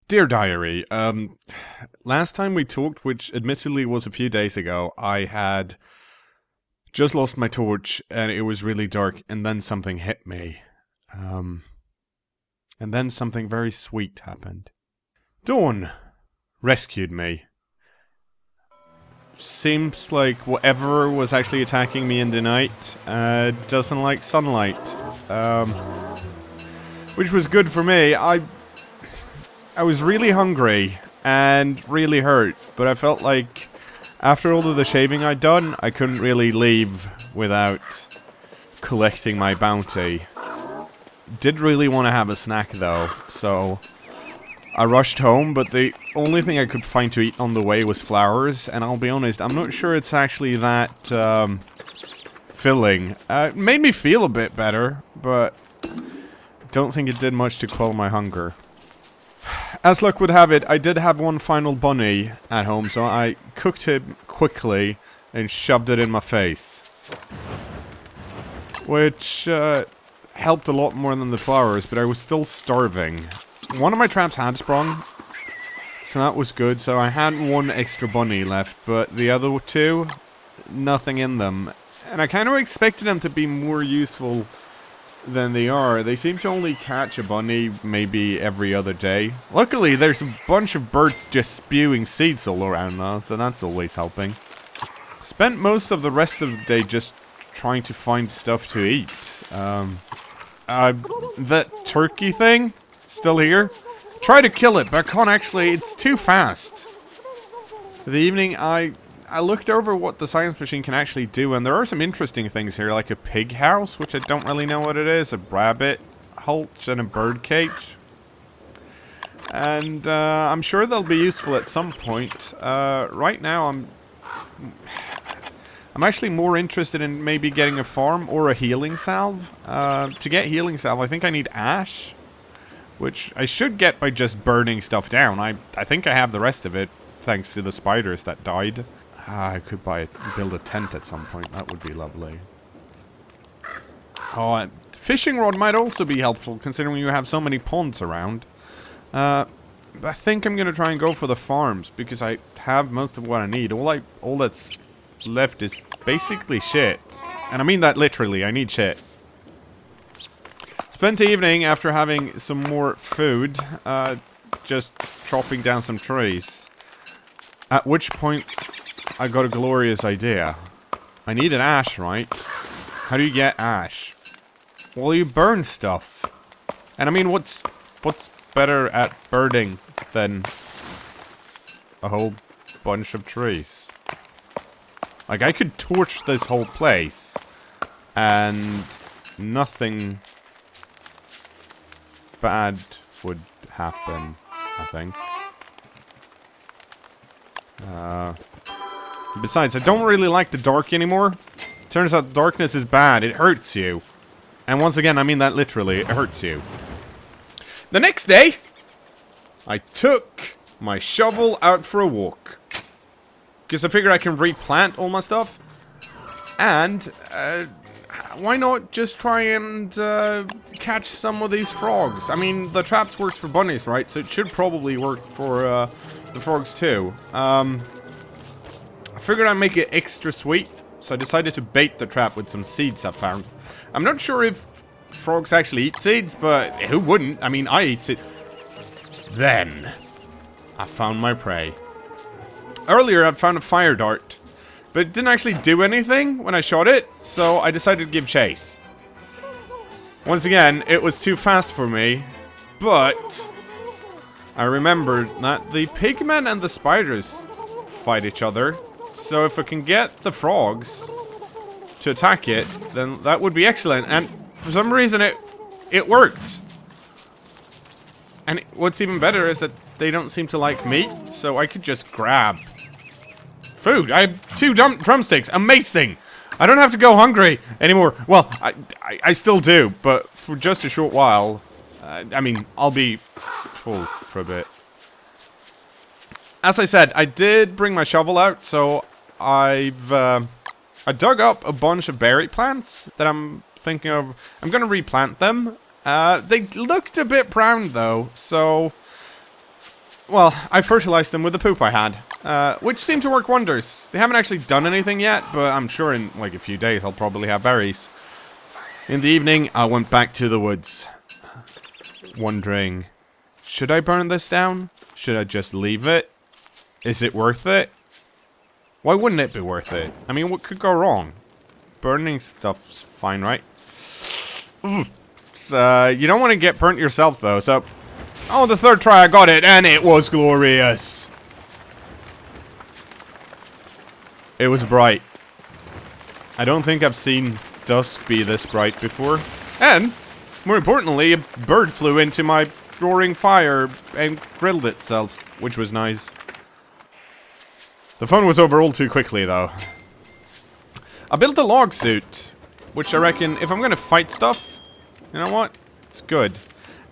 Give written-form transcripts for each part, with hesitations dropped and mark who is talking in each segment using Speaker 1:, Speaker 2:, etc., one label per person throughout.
Speaker 1: Dear Diary, last time we talked, which admittedly was a few days ago, I had just lost my torch and it was really dark, and then something hit me. Um, and then something very sweet happened. Dawn rescued me. Seems like whatever was actually attacking me in the night doesn't like sunlight. Which was good for me. I was really hungry and really hurt, but I felt like after all of the shaving I'd done, I couldn't really leave without collecting my bounty. Did really want to have a snack though, so I rushed home, but the only thing I could find to eat on the way was flowers, and I'll be honest, I'm not sure it's actually that filling. It made me feel a bit better, but don't think it did much to quell my hunger. As luck would have it, I did have one final bunny at home, so I cooked it quickly and shoved it in my face. Which helped a lot more than the flowers, but I was still starving. One of my traps had sprung, so that was good, so I had one extra bunny left, but the other two, nothing in them. And I kind of expected them to be more useful than they are. They seem to only catch a bunny maybe every other day. Luckily, there's a bunch of birds just spewing seeds all around now, so that's always helping. Spent most of the rest of the day just trying to find stuff to eat. That turkey thing, still here. Try to kill it, but I can't actually, it's too fast. The evening, I looked over what the science machine can actually do, and there are some interesting things here, like a pig house, which I don't really know what it is, a rabbit hutch, and a bird cage. And I'm sure they'll be useful at some point. Right now, I'm actually more interested in maybe getting a farm or a healing salve. To get healing salve, I think I need ash, which I should get by just burning stuff down. I think I have the rest of it, thanks to the spiders that died. I could build a tent at some point. That would be lovely. Oh, fishing rod might also be helpful, considering you have so many ponds around. I think I'm gonna try and go for the farms, because I have most of what I need. All that's left is basically shit. And I mean that literally, I need shit. Spent the evening after having some more food, just chopping down some trees. At which point, I got a glorious idea. I need an ash, right? How do you get ash? Well, you burn stuff. And I mean, what's better at burning than a whole bunch of trees? Like, I could torch this whole place, and nothing bad would happen, I think. Besides, I don't really like the dark anymore. Turns out darkness is bad. It hurts you. And once again, I mean that literally. It hurts you. The next day, I took my shovel out for a walk. Because I figure I can replant all my stuff. And, why not just try and catch some of these frogs? I mean, the traps worked for bunnies, right? So it should probably work for the frogs too. I figured I'd make it extra sweet, so I decided to bait the trap with some seeds I found. I'm not sure if frogs actually eat seeds, but who wouldn't? I mean, I eat seeds. Then, I found my prey. Earlier, I'd found a fire dart, but it didn't actually do anything when I shot it, so I decided to give chase. Once again, it was too fast for me, but I remembered that the pigmen and the spiders fight each other. So if I can get the frogs to attack it, then that would be excellent. And for some reason, it worked. And what's even better is that they don't seem to like meat, so I could just grab food. I have 2 drumsticks. Amazing! I don't have to go hungry anymore. Well, I still do, but for just a short while. I mean, I'll be full for a bit. As I said, I did bring my shovel out, so I dug up a bunch of berry plants that I'm thinking of. I'm gonna replant them. They looked a bit brown though, so well, I fertilized them with the poop I had, which seemed to work wonders. They haven't actually done anything yet, but I'm sure in like a few days I'll probably have berries. In the evening, I went back to the woods, wondering, should I burn this down? Should I just leave it? Is it worth it? Why wouldn't it be worth it? I mean, what could go wrong? Burning stuff's fine, right? You don't want to get burnt yourself, though, so... Oh, the third try I got it, and it was glorious! It was bright. I don't think I've seen dusk be this bright before. And, more importantly, a bird flew into my roaring fire and grilled itself, which was nice. The fun was over all too quickly, though. I built a log suit, which I reckon, if I'm gonna fight stuff, you know what? It's good.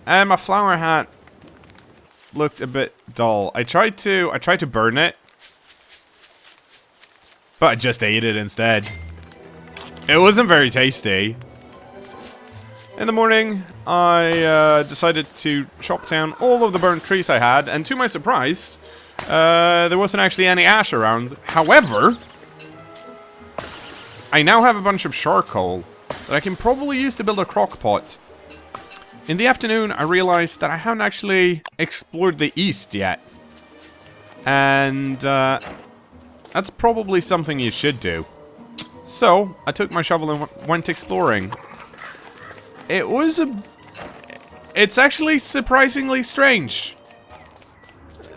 Speaker 1: And my flower hat looked a bit dull. I tried to burn it, but I just ate it instead. It wasn't very tasty. In the morning, I decided to chop down all of the burnt trees I had, and to my surprise, there wasn't actually any ash around. However, I now have a bunch of charcoal that I can probably use to build a crock pot. In the afternoon, I realized that I haven't actually explored the east yet. And that's probably something you should do. So, I took my shovel and went exploring. It's actually surprisingly strange.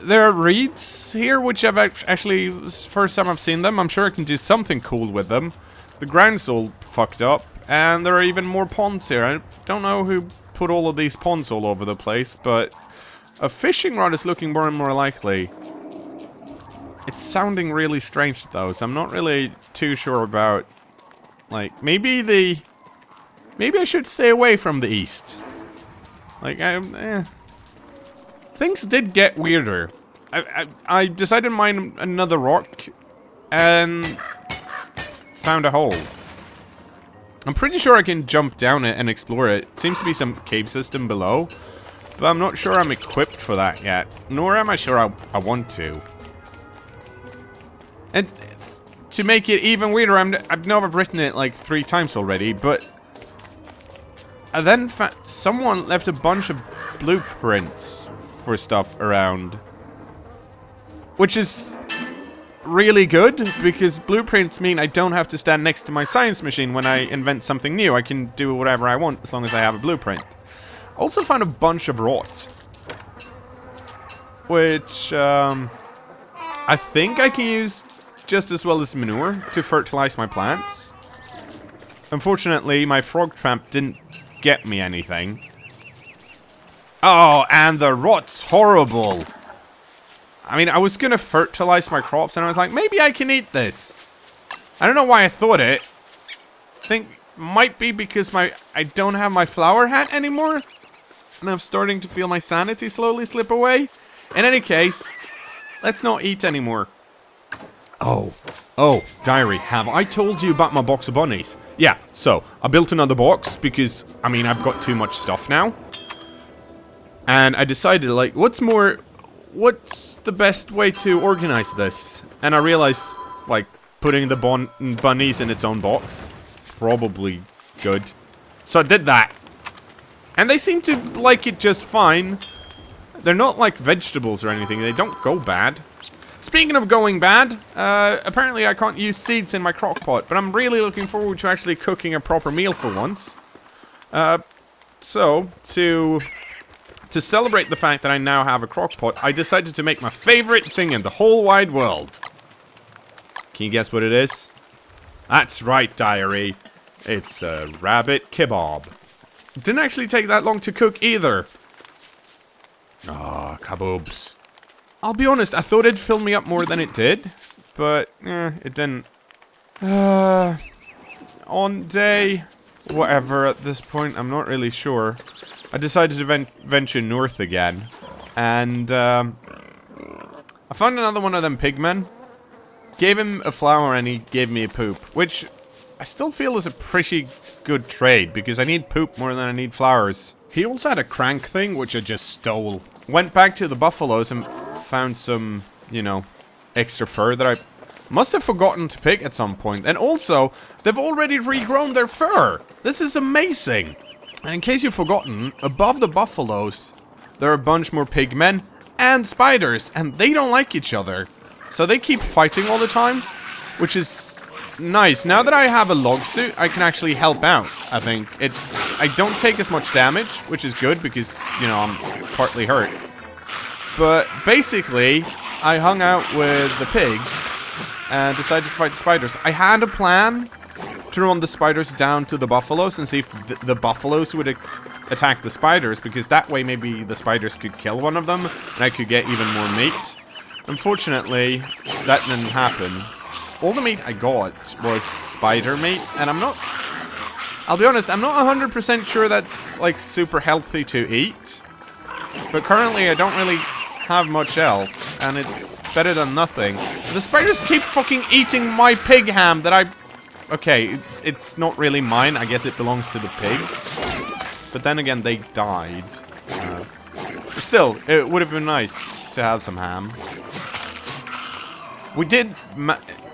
Speaker 1: There are reeds here, which I've actually, this is the first time I've seen them. I'm sure I can do something cool with them. The ground's all fucked up, and there are even more ponds here. I don't know who put all of these ponds all over the place, but a fishing rod is looking more and more likely. It's sounding really strange, though, so I'm not really too sure about, like, maybe I should stay away from the east. Like, things did get weirder. I decided to mine another rock and found a hole. I'm pretty sure I can jump down it and explore it. Seems to be some cave system below, but I'm not sure I'm equipped for that yet. Nor am I sure I want to. And to make it even weirder, I know I've written it like 3 times already, but I then someone left a bunch of blueprints for stuff around, which is really good, because blueprints mean I don't have to stand next to my science machine when I invent something new. I can do whatever I want as long as I have a blueprint. Also found a bunch of rot, which I think I can use just as well as manure to fertilize my plants. Unfortunately, my frog trap didn't get me anything. Oh, and the rot's horrible. I mean, I was gonna fertilize my crops, and I was like, maybe I can eat this. I don't know why I thought it. I think might be because I don't have my flower hat anymore, and I'm starting to feel my sanity slowly slip away. In any case, let's not eat anymore. Oh, diary, have I told you about my box of bunnies? Yeah, so, I built another box because, I mean, I've got too much stuff now. And I decided, like, what's the best way to organize this? And I realized, like, putting the bunnies in its own box is probably good. So I did that. And they seem to like it just fine. They're not like vegetables or anything. They don't go bad. Speaking of going bad, apparently I can't use seeds in my crock pot, but I'm really looking forward to actually cooking a proper meal for once. So, to celebrate the fact that I now have a crock pot, I decided to make my favorite thing in the whole wide world. Can you guess what it is? That's right, diary. It's a rabbit kebab. It didn't actually take that long to cook either. Ah, kaboobs. I'll be honest, I thought it'd fill me up more than it did, but it didn't. On day whatever at this point, I'm not really sure. I decided to venture north again, and I found another one of them pigmen. Gave him a flower and he gave me a poop, which I still feel is a pretty good trade, because I need poop more than I need flowers. He also had a crank thing, which I just stole. Went back to the buffaloes and found some, you know, extra fur that I must have forgotten to pick at some point. And also, they've already regrown their fur. This is amazing. And in case you've forgotten, above the buffaloes, there are a bunch more pigmen and spiders, and they don't like each other. So they keep fighting all the time, which is nice. Now that I have a log suit, I can actually help out, I think. I don't take as much damage, which is good because, you know, I'm partly hurt. But basically, I hung out with the pigs and decided to fight the spiders. I had a plan to run the spiders down to the buffaloes and see if the buffaloes would attack the spiders, because that way maybe the spiders could kill one of them and I could get even more meat. Unfortunately, that didn't happen. All the meat I got was spider meat, and I'll be honest, I'm not 100% sure that's like super healthy to eat. But currently I don't really have much else, and it's better than nothing. The spiders keep fucking eating my pig ham that I... Okay, it's not really mine. I guess it belongs to the pigs. But then again, they died. Still, it would have been nice to have some ham. We did...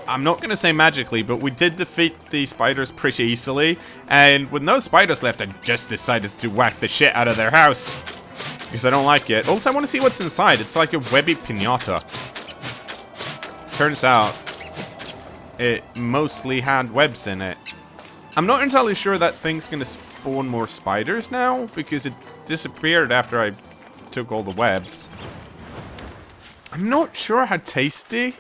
Speaker 1: I'm not going to say magically, but we did defeat the spiders pretty easily. And with no spiders left, I just decided to whack the shit out of their house. Because I don't like it. Also, I want to see what's inside. It's like a webby piñata. Turns out, it mostly had webs in it. I'm not entirely sure that thing's going to spawn more spiders now, because it disappeared after I took all the webs. I'm not sure how tasty...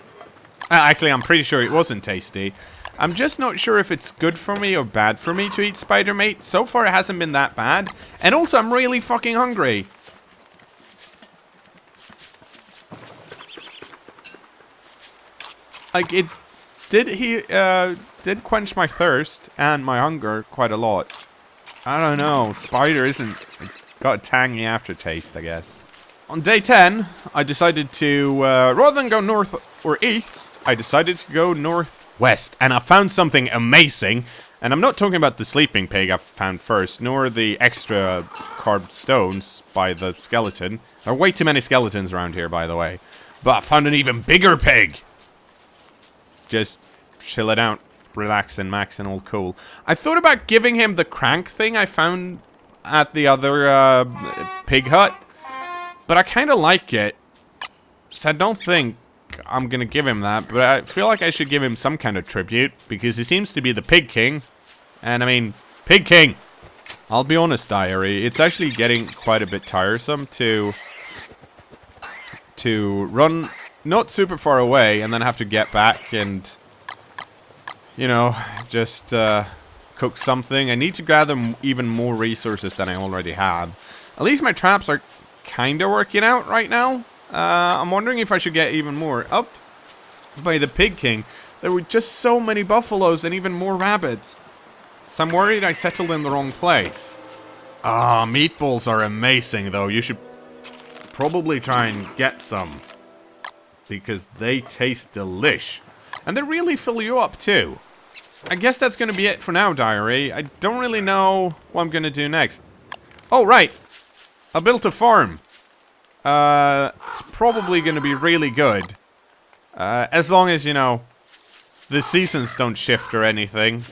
Speaker 1: actually, I'm pretty sure it wasn't tasty. I'm just not sure if it's good for me or bad for me to eat spider meat. So far, it hasn't been that bad. And also, I'm really fucking hungry. Like, it did quench my thirst and my hunger quite a lot. I don't know. Spider isn't... It's got a tangy aftertaste, I guess. On day 10, I decided to, rather than go north or east, I decided to go northwest. And I found something amazing. And I'm not talking about the sleeping pig I found first, nor the extra carved stones by the skeleton. There are way too many skeletons around here, by the way. But I found an even bigger pig. Just chilling out, relaxing, maxing, all cool. I thought about giving him the crank thing I found at the other pig hut. But I kind of like it. So I don't think I'm going to give him that. But I feel like I should give him some kind of tribute. Because he seems to be the pig king. And I mean, pig king. I'll be honest, diary. It's actually getting quite a bit tiresome to run not super far away. And then have to get back and, you know, just cook something. I need to gather even more resources than I already have. At least my traps are kind of working out right now. I'm wondering if I should get even more. Up by the Pig King, there were just so many buffaloes and even more rabbits. So I'm worried I settled in the wrong place. Ah, meatballs are amazing though. You should probably try and get some. Because they taste delish. And they really fill you up too. I guess that's going to be it for now, diary. I don't really know what I'm going to do next. Oh, right. I built a farm. It's probably going to be really good. As long as, you know, the seasons don't shift or anything.